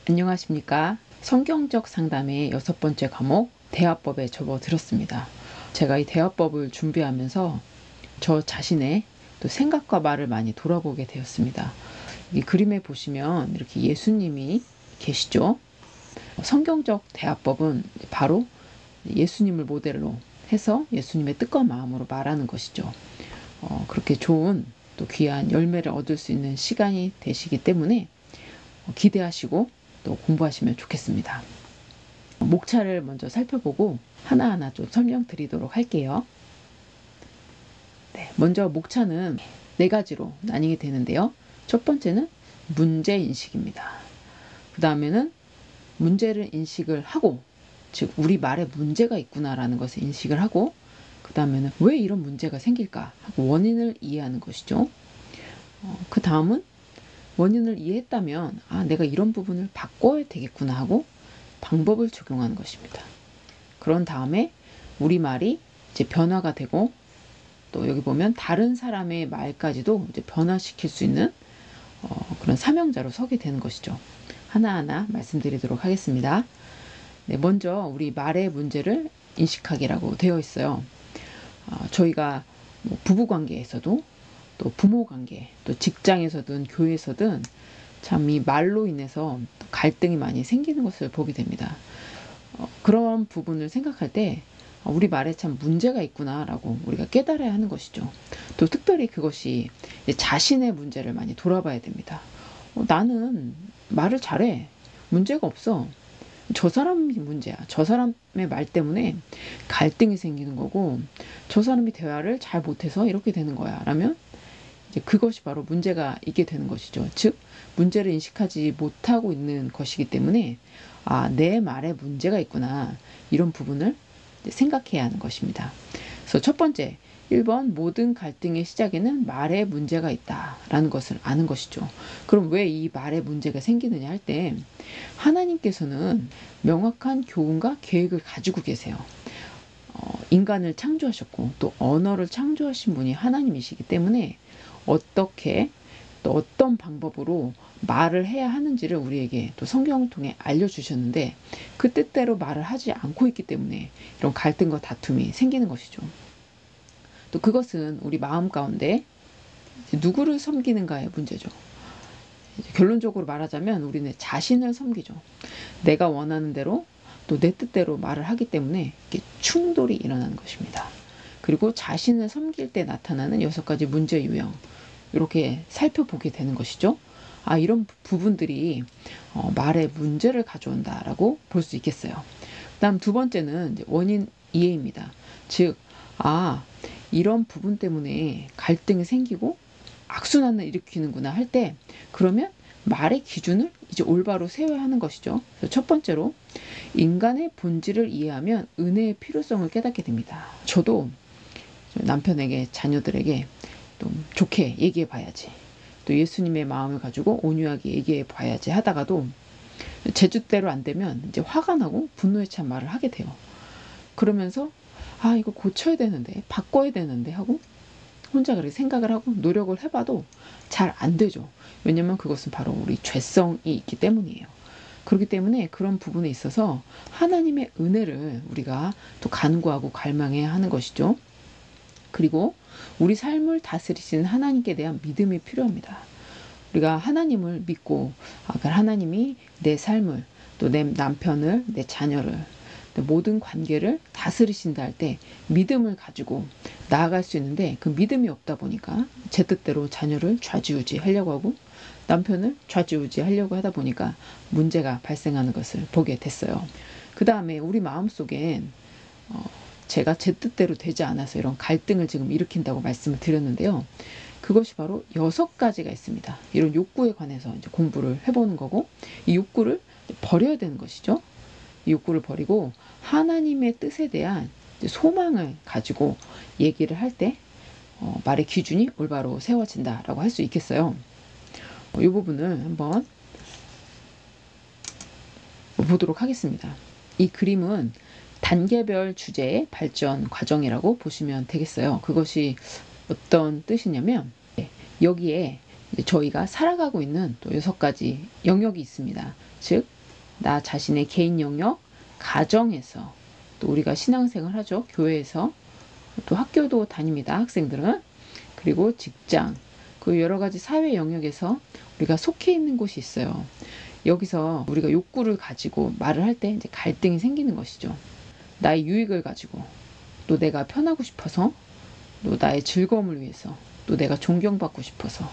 안녕하십니까. 성경적 상담의 6번째 과목 대화법에 접어들었습니다. 제가 이 대화법을 준비하면서 저 자신의 또 생각과 말을 많이 돌아보게 되었습니다. 이 그림에 보시면 이렇게 예수님이 계시죠. 성경적 대화법은 바로 예수님을 모델로 해서 예수님의 뜻과 마음으로 말하는 것이죠. 그렇게 좋은 또 귀한 열매를 얻을 수 있는 시간이 되시기 때문에 기대하시고 또 공부하시면 좋겠습니다. 목차를 먼저 살펴보고 하나하나 좀 설명드리도록 할게요. 먼저 목차는 4가지로 나뉘게 되는데요. 첫 번째는 문제인식입니다. 그 다음에는 문제를 인식을 하고, 즉 우리 말에 문제가 있구나라는 것을 인식을 하고, 그 다음에는 왜 이런 문제가 생길까 하고 원인을 이해하는 것이죠. 그 다음은 원인을 이해했다면 내가 이런 부분을 바꿔야 되겠구나 하고 방법을 적용하는 것입니다. 그런 다음에 우리 말이 이제 변화가 되고, 또 여기 보면 다른 사람의 말까지도 이제 변화시킬 수 있는 그런 사명자로 서게 되는 것이죠. 하나하나 말씀드리도록 하겠습니다. 먼저 우리 말의 문제를 인식하기라고 되어 있어요. 저희가 부부관계에서도 또 부모관계, 또 직장에서든 교회에서든 참 이 말로 인해서 갈등이 많이 생기는 것을 보게 됩니다. 그런 부분을 생각할 때 우리 말에 참 문제가 있구나라고 우리가 깨달아야 하는 것이죠. 또 특별히 그것이 자신의 문제를 많이 돌아봐야 됩니다. 나는 말을 잘해. 문제가 없어. 저 사람이 문제야. 저 사람의 말 때문에 갈등이 생기는 거고, 저 사람이 대화를 잘 못해서 이렇게 되는 거야 라면 이제 그것이 바로 문제가 있게 되는 것이죠. 즉 문제를 인식하지 못하고 있는 것이기 때문에 내 말에 문제가 있구나, 이런 부분을 생각해야 하는 것입니다. 그래서 첫 번째 1번, 모든 갈등의 시작에는 말에 문제가 있다라는 것을 아는 것이죠. 그럼 왜 이 말에 문제가 생기느냐 할 때, 하나님께서는 명확한 교훈과 계획을 가지고 계세요. 인간을 창조하셨고 또 언어를 창조하신 분이 하나님이시기 때문에 어떻게 또 어떤 방법으로 말을 해야 하는지를 우리에게 또 성경을 통해 알려주셨는데, 그 뜻대로 말을 하지 않고 있기 때문에 이런 갈등과 다툼이 생기는 것이죠. 또 그것은 우리 마음 가운데 누구를 섬기는가의 문제죠. 결론적으로 말하자면 우리는 자신을 섬기죠. 내가 원하는 대로 또 내 뜻대로 말을 하기 때문에 이렇게 충돌이 일어나는 것입니다. 그리고 자신을 섬길 때 나타나는 6가지 문제 유형, 이렇게 살펴보게 되는 것이죠. 이런 부분들이 말에 문제를 가져온다라고 볼 수 있겠어요. 그다음 2번째는 이제 원인 이해입니다. 즉, 이런 부분 때문에 갈등이 생기고 악순환을 일으키는구나 할 때, 그러면 말의 기준을 이제 올바로 세워야 하는 것이죠. 그래서 첫 번째로 인간의 본질을 이해하면 은혜의 필요성을 깨닫게 됩니다. 저도 남편에게, 자녀들에게 좀 좋게 얘기해 봐야지, 또 예수님의 마음을 가지고 온유하게 얘기해 봐야지 하다가도 제 뜻대로 안 되면 이제 화가 나고 분노에 찬 말을 하게 돼요. 그러면서 이거 고쳐야 되는데, 바꿔야 되는데 하고 혼자 그렇게 생각을 하고 노력을 해봐도 잘 안 되죠. 왜냐면 그것은 바로 우리 죄성이 있기 때문이에요. 그렇기 때문에 그런 부분에 있어서 하나님의 은혜를 우리가 또 간구하고 갈망해야 하는 것이죠. 그리고 우리 삶을 다스리시는 하나님께 대한 믿음이 필요합니다. 우리가 하나님을 믿고 하나님이 내 삶을, 또 내 남편을, 내 자녀를, 모든 관계를 다스리신다 할 때 믿음을 가지고 나아갈 수 있는데, 그 믿음이 없다 보니까 제 뜻대로 자녀를 좌지우지 하려고 하고 남편을 좌지우지 하려고 하다 보니까 문제가 발생하는 것을 보게 됐어요. 그 다음에 우리 마음속엔 제가 제 뜻대로 되지 않아서 이런 갈등을 지금 일으킨다고 말씀을 드렸는데요. 그것이 바로 6가지가 있습니다. 이런 욕구에 관해서 이제 공부를 해보는 거고, 이 욕구를 버려야 되는 것이죠. 이 욕구를 버리고 하나님의 뜻에 대한 소망을 가지고 얘기를 할 때 말의 기준이 올바로 세워진다라고 할 수 있겠어요. 이 부분을 한번 보도록 하겠습니다. 이 그림은 단계별 주제의 발전 과정이라고 보시면 되겠어요. 그것이 어떤 뜻이냐면, 여기에 이제 저희가 살아가고 있는 또 6가지 영역이 있습니다. 즉, 나 자신의 개인 영역, 가정에서, 또 우리가 신앙생활 하죠. 교회에서, 또 학교도 다닙니다. 학생들은. 그리고 직장, 그 여러 가지 사회 영역에서 우리가 속해 있는 곳이 있어요. 여기서 우리가 욕구를 가지고 말을 할 때 이제 갈등이 생기는 것이죠. 나의 유익을 가지고, 또 내가 편하고 싶어서, 또 나의 즐거움을 위해서, 또 내가 존경받고 싶어서,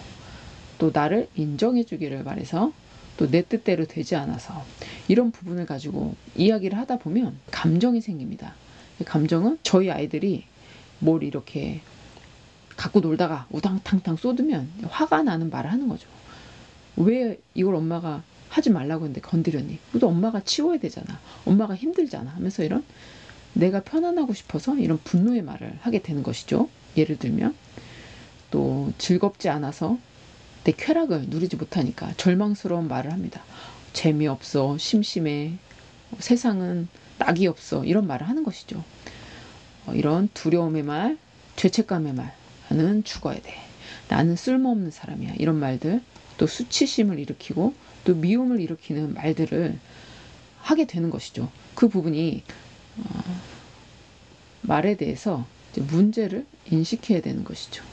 또 나를 인정해 주기를 바래서, 또 내 뜻대로 되지 않아서, 이런 부분을 가지고 이야기를 하다 보면 감정이 생깁니다. 감정은 저희 아이들이 뭘 이렇게 갖고 놀다가 우당탕탕 쏟으면 화가 나는 말을 하는 거죠. 왜 이걸 엄마가 하지 말라고 했는데 건드렸니? 또 엄마가 치워야 되잖아. 엄마가 힘들잖아. 하면서 이런 내가 편안하고 싶어서 이런 분노의 말을 하게 되는 것이죠. 예를 들면 또 즐겁지 않아서 내 쾌락을 누리지 못하니까 절망스러운 말을 합니다. 재미없어, 심심해, 세상은 낙이 없어, 이런 말을 하는 것이죠. 이런 두려움의 말, 죄책감의 말, 나는 죽어야 돼, 나는 쓸모없는 사람이야, 이런 말들, 또 수치심을 일으키고 또 미움을 일으키는 말들을 하게 되는 것이죠. 그 부분이 말에 대해서 이제 문제를 인식해야 되는 것이죠.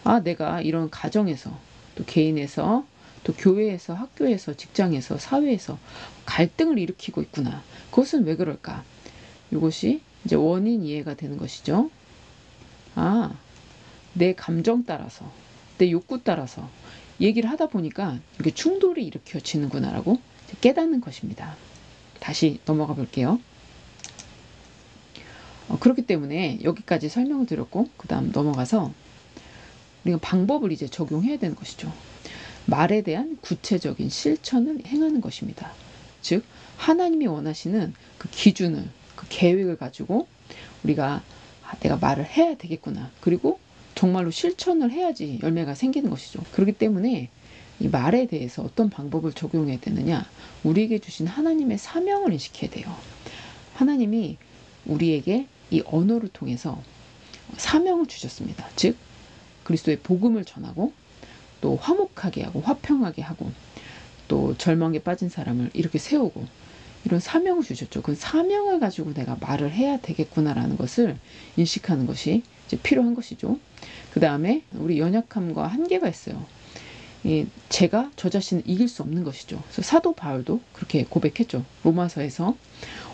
아, 내가 이런 가정에서, 또 개인에서, 또 교회에서, 학교에서, 직장에서, 사회에서 갈등을 일으키고 있구나. 그것은 왜 그럴까? 이것이 이제 원인 이해가 되는 것이죠. 아, 내 감정 따라서, 내 욕구 따라서 얘기를 하다 보니까 이렇게 충돌이 일으켜지는구나라고 깨닫는 것입니다. 다시 넘어가 볼게요. 그렇기 때문에 여기까지 설명을 드렸고, 그 다음 넘어가서 우리가 방법을 이제 적용해야 되는 것이죠. 말에 대한 구체적인 실천을 행하는 것입니다. 즉, 하나님이 원하시는 그 기준을, 그 계획을 가지고 우리가 내가 말을 해야 되겠구나. 그리고 정말로 실천을 해야지 열매가 생기는 것이죠. 그렇기 때문에 이 말에 대해서 어떤 방법을 적용해야 되느냐? 우리에게 주신 하나님의 사명을 인식해야 돼요. 하나님이 우리에게 이 언어를 통해서 사명을 주셨습니다. 즉, 그리스도의 복음을 전하고, 또 화목하게 하고 화평하게 하고, 또 절망에 빠진 사람을 이렇게 세우고, 이런 사명을 주셨죠. 그 사명을 가지고 내가 말을 해야 되겠구나라는 것을 인식하는 것이 이제 필요한 것이죠. 그 다음에 우리 연약함과 한계가 있어요. 제가 저 자신을 이길 수 없는 것이죠. 그래서 사도 바울도 그렇게 고백했죠. 로마서에서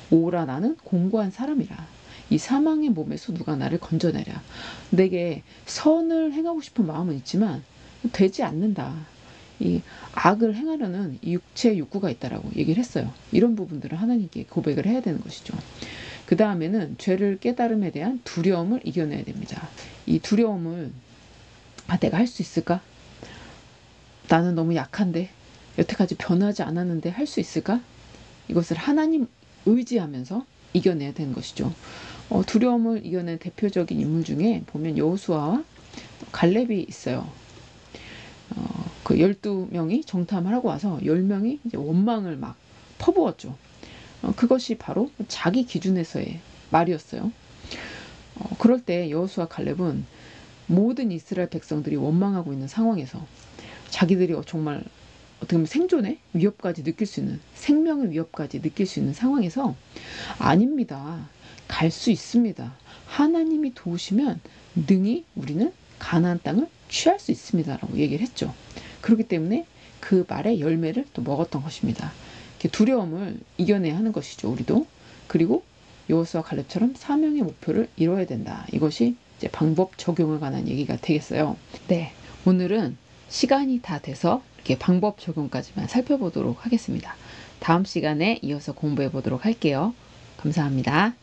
오라, 나는 공고한 사람이라. 이 사망의 몸에서 누가 나를 건져내랴. 내게 선을 행하고 싶은 마음은 있지만 되지 않는다. 이 악을 행하려는 이 육체의 욕구가 있다라고 얘기를 했어요. 이런 부분들을 하나님께 고백을 해야 되는 것이죠. 그 다음에는 죄를 깨달음에 대한 두려움을 이겨내야 됩니다. 이 두려움을, 내가 할 수 있을까? 나는 너무 약한데, 여태까지 변하지 않았는데 할 수 있을까? 이것을 하나님 의지하면서 이겨내야 되는 것이죠. 두려움을 이겨낸 대표적인 인물 중에 보면 여호수아와 갈렙이 있어요. 그 12명이 정탐을 하고 와서 10명이 이제 원망을 막 퍼부었죠. 그것이 바로 자기 기준에서의 말이었어요. 그럴 때 여호수아 갈렙은 모든 이스라엘 백성들이 원망하고 있는 상황에서 자기들이 정말 어떻게 보면 생존의 위협까지 느낄 수 있는, 생명의 위협까지 느낄 수 있는 상황에서 아닙니다. 갈 수 있습니다. 하나님이 도우시면 능히 우리는 가나안 땅을 취할 수 있습니다. 라고 얘기를 했죠. 그렇기 때문에 그 말의 열매를 또 먹었던 것입니다. 이렇게 두려움을 이겨내야 하는 것이죠. 우리도. 그리고 여호수아 갈렙처럼 사명의 목표를 이뤄야 된다. 이것이 이제 방법 적용을 관한 얘기가 되겠어요. 네, 오늘은 시간이 다 돼서 이렇게 방법 적용까지만 살펴보도록 하겠습니다. 다음 시간에 이어서 공부해 보도록 할게요. 감사합니다.